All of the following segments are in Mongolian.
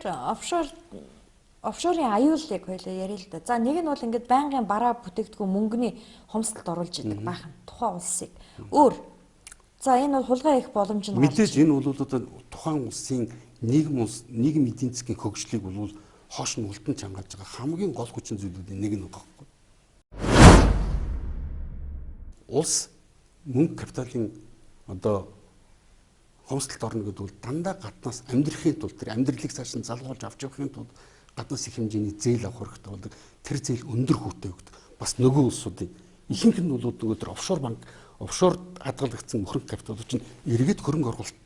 Тэгэхээр офшорын аюул яг хоёлаа яриа л да. За нэг нь бол ингээд байнгын бараа бүтээгдэхүүн мөнгөний хомсдолд оруулж идэг байх нь тухайн улсыг. Өөр. За энэ бол хулгай их боломж нь мэдээж энэ бол одоо тухайн улсын нийгэм эдийн засгийн хөгжлийг бол хоош нь улдан чангааж байгаа хамгийн гол хүчин зүйлүүдийн нэг нь байгаа. Улс мөнгө капиталын одоо хомсдолд орно гэдэг бол дандаа гаднаас амьдрахын тулд тэр амьдралыг цааш нь залгуулж авч явахын тулд гаднаас их хэмжээний зээл авах хэрэгтэй болдог. Тэр зээл өндөр хүүтэй өгдөг. Бас нөгөө улсуудын ихэнх нь бол нөгөө тэр офшор банк, офшор хадгалагдсан мөхрөг капиталууд чинь эргээд хөрөнгө оруулалт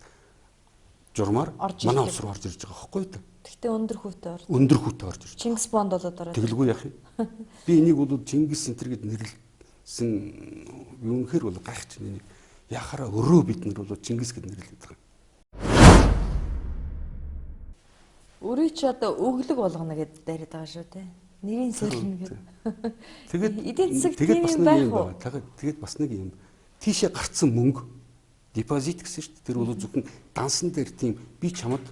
журмаар манай улс руу орж ирж байгаа байхгүй юу? Гэхдээ өндөр хүүтэй орж. Өндөр хүүтэй орж ирж. Чингис бонд болоод ороод. Тэгэлгүй яах юм? Би энийг бол Чингис энтер гэд нэрлсэн юунхээр бол гайхаж байна. Яхаараа өрөө бид нар бол Чингис гэд нэрлэдэг байгаа. Өрөө ч одоо өглөг болгоно гэд дайраад байгаа шүү те. Нэрийн сэлнэ гэд. Тэгээд бас нэг юм байна. Тэгээд бас нэг юм. Тийшээ гарцсан мөнгө депозит гэсэн шүү дээ. Тэр бол зөвхөн дансан дээр тийм би чамд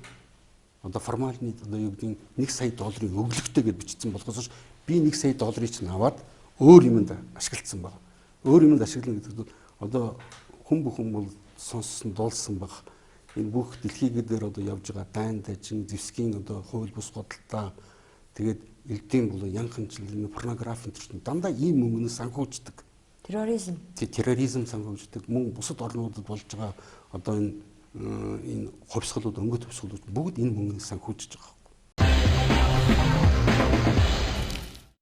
одоо формальны одоо юу гэдэг $1 сая өглөгтэй гэж бичсэн болохоос би $1 сая чинь аваад өөр юмд ашигласан байна. Өөр юмд ашиглана гэдэг нь одоо хүн бүхэн бол сонссон дуулсан баг. Энэ бүх дэлхийг дээр одоо явж байгаа дайн дажин зэвсгийн одоо хууль бус бодолтой тэгээд элдийн болон янханчлал порнографи энэ дандаа ийм мөнгнөөс санхүүждэг. Терроризм санхүүждэг мөн бусад орнуудад болж байгаа одоо энэ хувьсгалууд өнгөт хувьсгалууд бүгд энэ мөнгнөөс санхүүжиж байгаа.